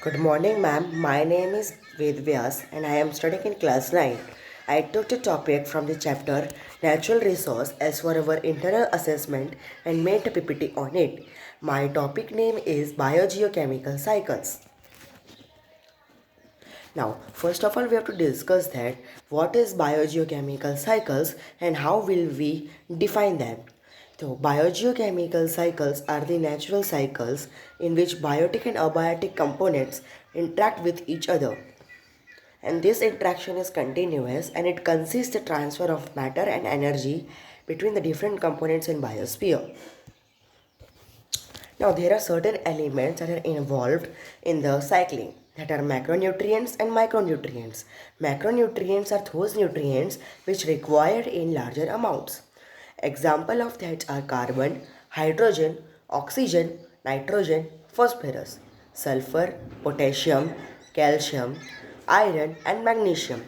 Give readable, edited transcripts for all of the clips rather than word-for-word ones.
Good morning, ma'am. My name is Ved Vyas and I am studying in class 9. I took the topic from the chapter Natural Resource as for our internal assessment and made a PPT on it. My topic name is Biogeochemical Cycles. Now, first of all, we have to discuss that what is biogeochemical cycles and how will we define them. So, biogeochemical cycles are the natural cycles in which biotic and abiotic components interact with each other. And this interaction is continuous and it consists the transfer of matter and energy between the different components in biosphere. Now, there are certain elements that are involved in the cycling that are macronutrients and micronutrients. Macronutrients are those nutrients which required in larger amounts. Example of that are carbon, hydrogen, oxygen, nitrogen, phosphorus, sulfur, potassium, calcium, iron and magnesium.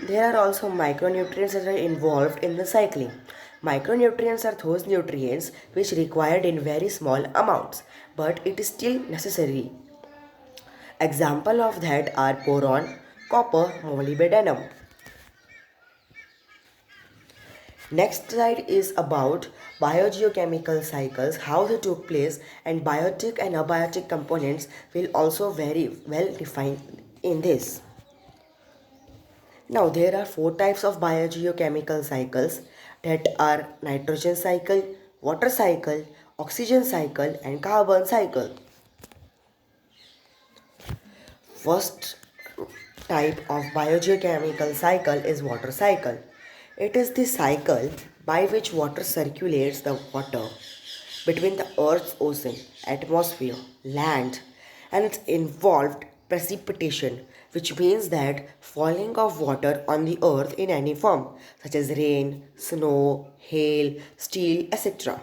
There are also micronutrients that are involved in the cycling. Micronutrients are those nutrients which required in very small amounts, but it is still necessary. Example of that are boron, copper, molybdenum. Next slide is about biogeochemical cycles, how they took place, and biotic and abiotic components will also very well defined in this. Now there are four types of biogeochemical cycles that are nitrogen cycle, water cycle, oxygen cycle and carbon cycle. First type of biogeochemical cycle is water cycle. It is the cycle by which water circulates the water between the Earth's ocean, atmosphere, land, and its involved precipitation, which means that falling of water on the earth in any form, such as rain, snow, hail, steel, etc.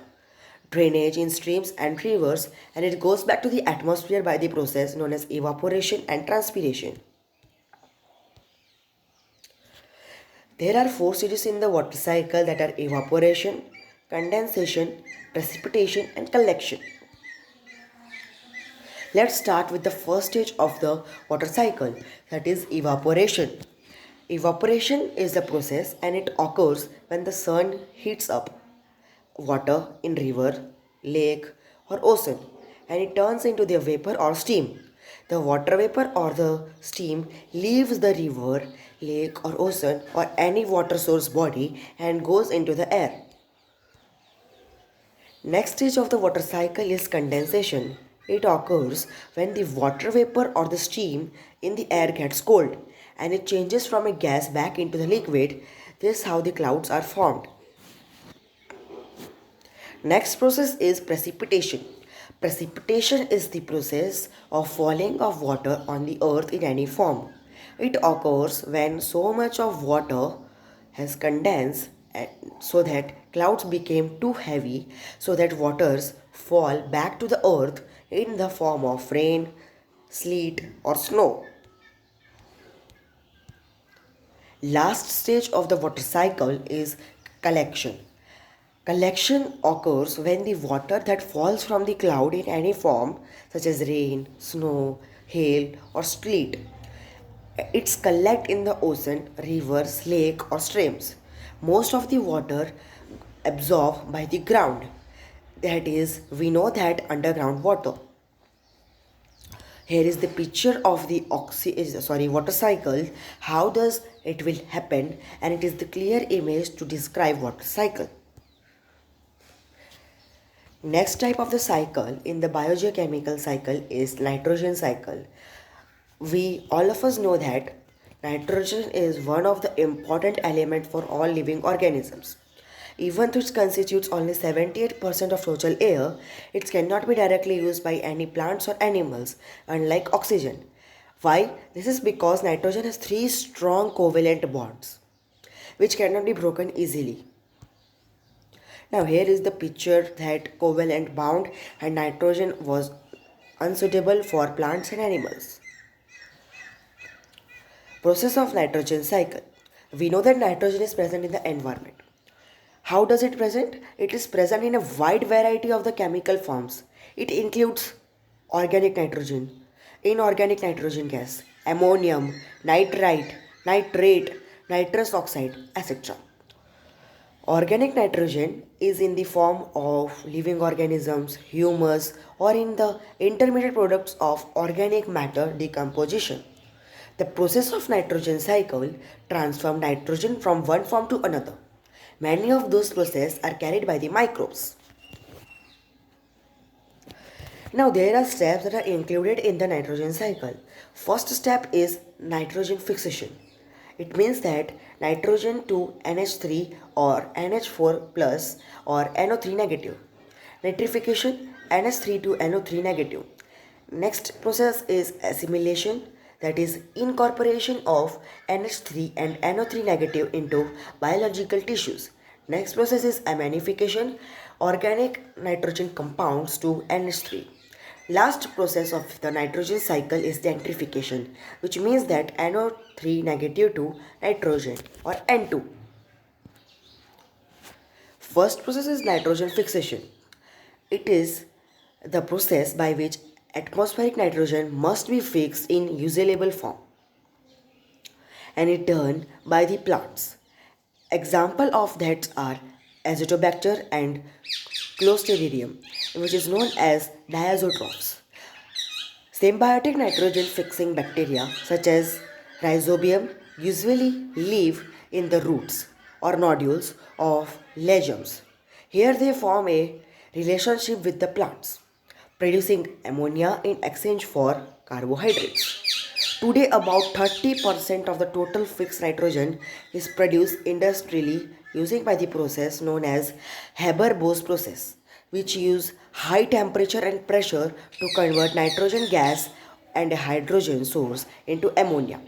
Drainage in streams and rivers, and it goes back to the atmosphere by the process known as evaporation and transpiration. There are four stages in the water cycle that are evaporation, condensation, precipitation, and collection. Let's start with the first stage of the water cycle, that is evaporation. Evaporation is the process and it occurs when the sun heats up water in river, lake or ocean and it turns into the vapor or steam. The water vapor or the steam leaves the river, lake or ocean or any water source body and goes into the air. Next stage of the water cycle is condensation. It occurs when the water vapor or the steam in the air gets cold and it changes from a gas back into the liquid. This is how the clouds are formed. Next process is precipitation. Precipitation is the process of falling of water on the earth in any form. It occurs when so much of water has condensed so that clouds became too heavy so that waters fall back to the earth in the form of rain, sleet or snow. Last stage of the water cycle is collection. Collection occurs when the water that falls from the cloud in any form, such as rain, snow, hail, or sleet, it's collect in the ocean, rivers, lake, or streams. Most of the water absorbed by the ground. That is, we know that underground water. Here is the picture of the water cycle. How does it will happen? And it is the clear image to describe water cycle. Next type of the cycle in the biogeochemical cycle is nitrogen cycle. We all of us know that nitrogen is one of the important element for all living organisms. Even though it constitutes only 78% of total air, it cannot be directly used by any plants or animals, unlike oxygen. Why? This is because nitrogen has three strong covalent bonds, which cannot be broken easily. Now here is the picture that covalent bound and nitrogen was unsuitable for plants and animals. Process of nitrogen cycle. We know that nitrogen is present in the environment. How does it present? It is present in a wide variety of the chemical forms. It includes organic nitrogen. inorganic nitrogen gas, ammonium, nitrate, nitrous oxide, etc. Organic nitrogen is in the form of living organisms, humus, or in the intermediate products of organic matter decomposition. The process of nitrogen cycle transforms nitrogen from one form to another. Many of those processes are carried by the microbes. Now there are steps that are included in the nitrogen cycle. First step is nitrogen fixation. It means that nitrogen to NH3 or NH4 plus or NO3 negative. Nitrification NH3 to NO3 negative. Next process is assimilation, that is incorporation of NH3 and NO3 negative into biological tissues. Next process is aminification, organic nitrogen compounds to NH3. Last process of the nitrogen cycle is denitrification, which means that NO3 negative to nitrogen or N2. First process is nitrogen fixation. It is the process by which atmospheric nitrogen must be fixed in usable form, and it done by the plants. Example of that are Azotobacter and Clostridium, which is known as diazotrophs. Symbiotic nitrogen fixing bacteria such as Rhizobium usually live in the roots or nodules of legumes. Here they form a relationship with the plants, producing ammonia in exchange for carbohydrates. Today, about 30% of the total fixed nitrogen is produced industrially using by the process known as Haber-Bosch process, which use high temperature and pressure to convert nitrogen gas and a hydrogen source into ammonia.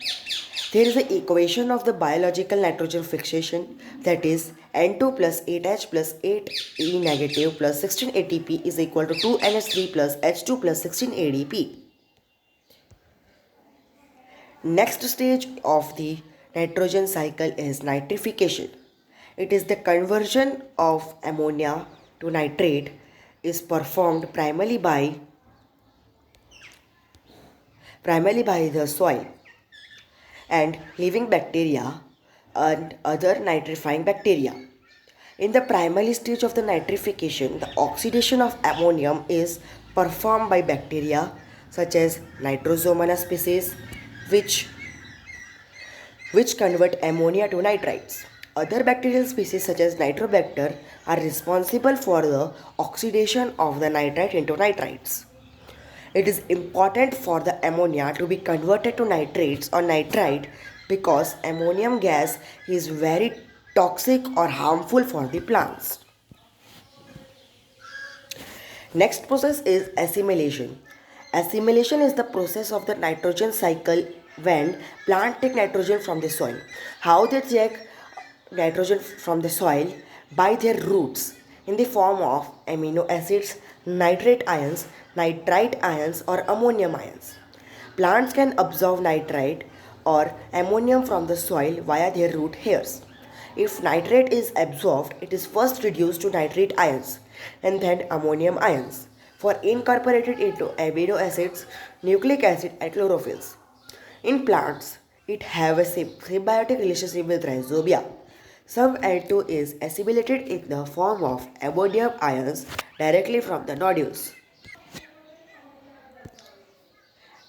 There is an equation of the biological nitrogen fixation, that is N2 plus 8H plus 8E negative plus 16 ATP is equal to 2NH3 plus H2 plus 16 ADP. Next stage of the nitrogen cycle is nitrification. It is the conversion of ammonia to nitrate is performed primarily by the soil and living bacteria and other nitrifying bacteria. In the primary stage of the nitrification, the oxidation of ammonium is performed by bacteria such as Nitrosomana species, which convert ammonia to nitrites. Other bacterial species such as Nitrobacter are responsible for the oxidation of the nitrite into nitrites. It is important for the ammonia to be converted to nitrates or nitrite because ammonium gas is very toxic or harmful for the plants. Next process is assimilation. Assimilation is the process of the nitrogen cycle when plants take nitrogen from the soil. How they take nitrogen from the soil? By their roots in the form of amino acids, nitrate ions, nitrite ions or ammonium ions. Plants can absorb nitrite or ammonium from the soil via their root hairs. If nitrate is absorbed, it is first reduced to nitrate ions and then ammonium ions for incorporated into amino acids, nucleic acid and chlorophylls. In plants, it have a symbiotic relationship with rhizobia. Some N2 is assimilated in the form of ammonium ions directly from the nodules.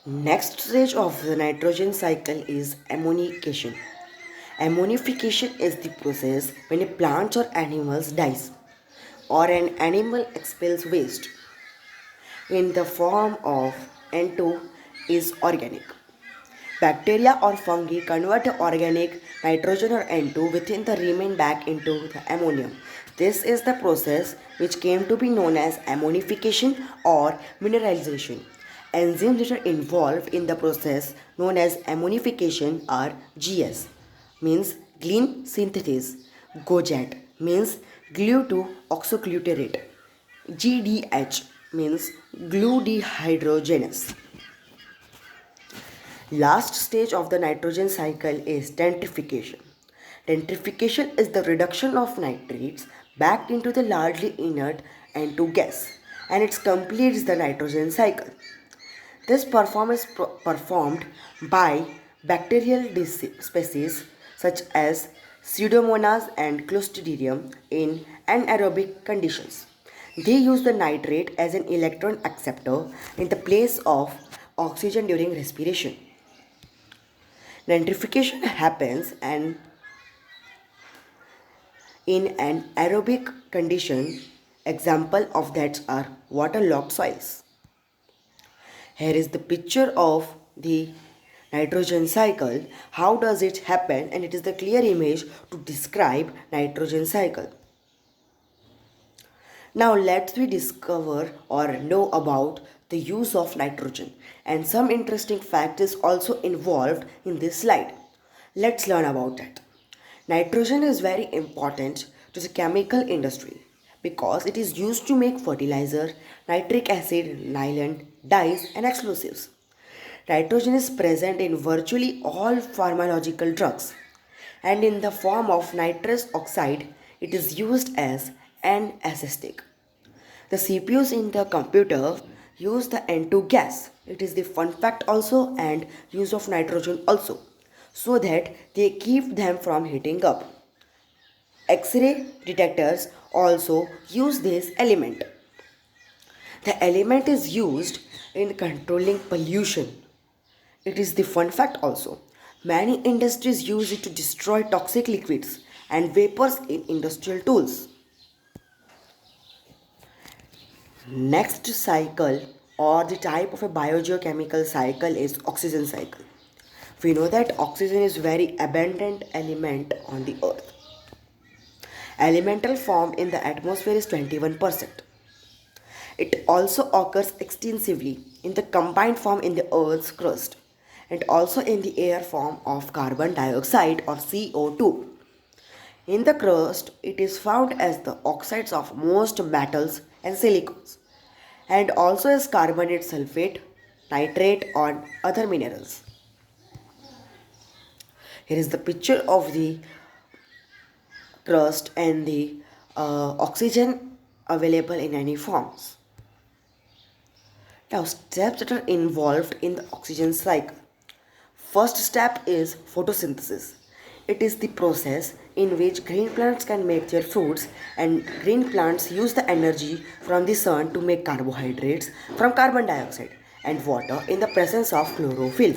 Next stage of the nitrogen cycle is ammonification. Ammonification is the process when a plant or animal dies or an animal expels waste in the form of N2 is organic. Bacteria or fungi convert organic nitrogen or N2 within the remain back into the ammonium. This is the process which came to be known as ammonification or mineralization. Enzymes that are involved in the process known as ammonification are GS, means glycine synthesis, GOJAT, means glue to oxoclutarate, GDH, means glue dehydrogenase. Last stage of the nitrogen cycle is denitrification. Denitrification is the reduction of nitrates back into the largely inert N2 gas, and it completes the nitrogen cycle. This performance is performed by bacterial species such as Pseudomonas and Clostridium in anaerobic conditions. They use the nitrate as an electron acceptor in the place of oxygen during respiration. Nitrification happens and in an aerobic condition. Example of that are waterlogged soils. Here is the picture of the nitrogen cycle. How does it happen? And it is the clear image to describe nitrogen cycle. Now let's we discover or know about the use of nitrogen, and some interesting fact is also involved in this slide. Let's learn about that. Nitrogen is very important to the chemical industry because it is used to make fertilizer, nitric acid, nylon, dyes and explosives. Nitrogen is present in virtually all pharmacological drugs, and in the form of nitrous oxide it is used as an anesthetic. The CPUs in the computer use the N2 gas. It is the fun fact also and use of nitrogen also, so that they keep them from heating up. X-ray detectors also use this element. The element is used in controlling pollution. It is the fun fact also. Many industries use it to destroy toxic liquids and vapors in industrial tools. Next cycle or the type of a biogeochemical cycle is oxygen cycle. We know that oxygen is very abundant element on the earth. Elemental form in the atmosphere is 21%. It also occurs extensively in the combined form in the earth's crust and also in the air form of carbon dioxide or CO2. In the crust, it is found as the oxides of most metals and silicons, and also as carbonate sulfate, nitrate or other minerals. Here is the picture of the crust and the oxygen available in any forms. Now, steps that are involved in the oxygen cycle. First step is photosynthesis. It is the process in which green plants can make their foods, and green plants use the energy from the sun to make carbohydrates from carbon dioxide and water in the presence of chlorophyll.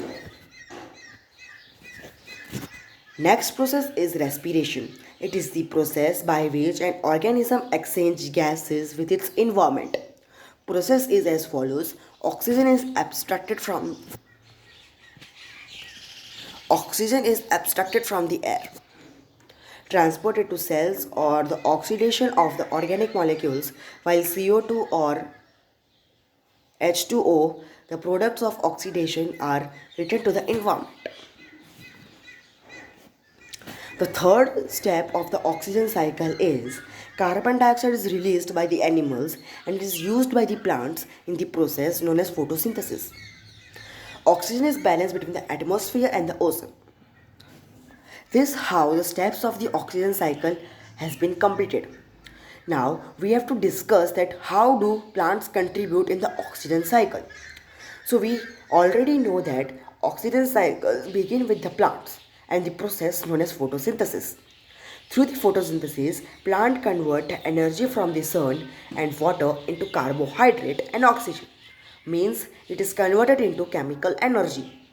Next process is respiration. It is the process by which an organism exchanges gases with its environment. Process is as follows. Oxygen is abstracted from the air, transported to cells or the oxidation of the organic molecules, while CO2 or H2O, the products of oxidation, are returned to the environment. The third step of the oxygen cycle is carbon dioxide is released by the animals and is used by the plants in the process known as photosynthesis. Oxygen is balanced between the atmosphere and the ozone. This is how the steps of the oxygen cycle has been completed. Now we have to discuss that how do plants contribute in the oxygen cycle. So we already know that oxygen cycles begin with the plants and the process known as photosynthesis. Through the photosynthesis, plant convert energy from the sun and water into carbohydrate and oxygen. Means it is converted into chemical energy.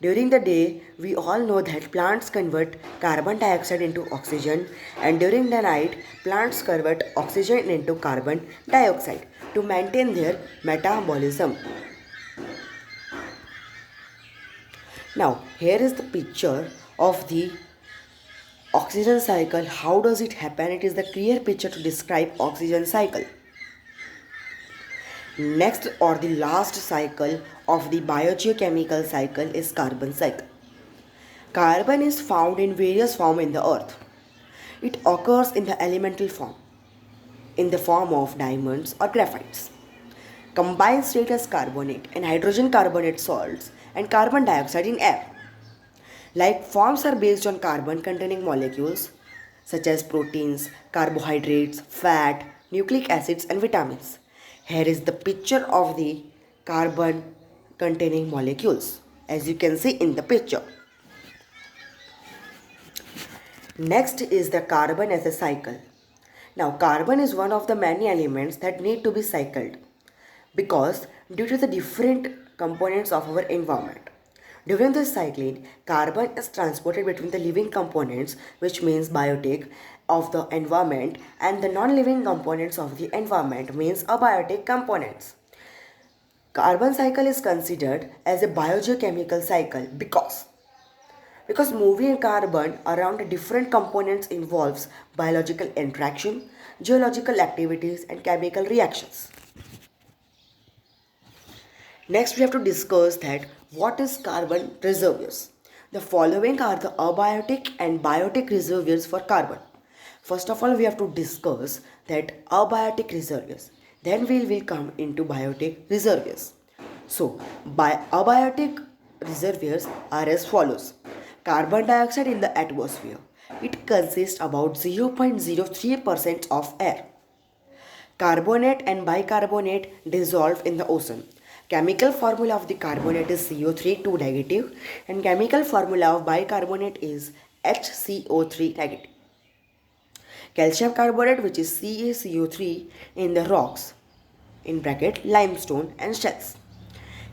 During the day, we all know that plants convert carbon dioxide into oxygen, and during the night, plants convert oxygen into carbon dioxide to maintain their metabolism. Now, here is the picture of the oxygen cycle. How does it happen? It is the clear picture to describe oxygen cycle. Next or the last cycle of the biogeochemical cycle is carbon cycle. Carbon is found in various forms in the earth. It occurs in the elemental form, in the form of diamonds or graphites. Combined state as carbonate and hydrogen carbonate salts and carbon dioxide in air. Like forms are based on carbon containing molecules such as proteins, carbohydrates, fat, nucleic acids and vitamins. Here is the picture of the carbon containing molecules, as you can see in the picture. Next is the carbon as a cycle. Now, carbon is one of the many elements that need to be cycled because due to the different components of our environment. During this cycling, carbon is transported between the living components, which means biotic, of the environment, and the non-living components of the environment, means abiotic components. Carbon cycle is considered as a biogeochemical cycle because moving carbon around different components involves biological interaction, geological activities, and chemical reactions. Next, we have to discuss that what is carbon reservoirs. The following are the abiotic and biotic reservoirs for carbon. First of all, we have to discuss that abiotic reservoirs. Then we will come into biotic reservoirs. So, abiotic reservoirs are as follows. Carbon dioxide in the atmosphere. It consists about 0.03% of air. Carbonate and bicarbonate dissolve in the ocean. Chemical formula of the carbonate is CO3 2 negative and chemical formula of bicarbonate is HCO3 negative. Calcium carbonate, which is CaCO3 in the rocks, in bracket limestone and shells.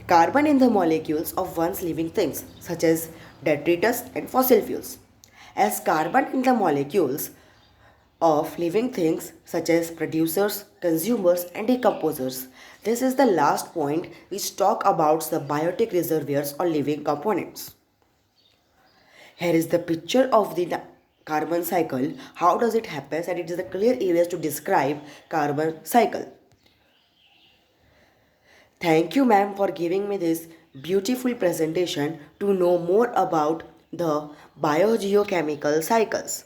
Carbon in the molecules of once living things such as detritus and fossil fuels. As carbon in the molecules of living things such as producers, consumers and decomposers. This is the last point which talk about the biotic reservoirs or living components. Here is the picture of the carbon cycle. How does it happen? And it is the clear areas to describe carbon cycle. Thank you, ma'am, for giving me this beautiful presentation to know more about the biogeochemical cycles.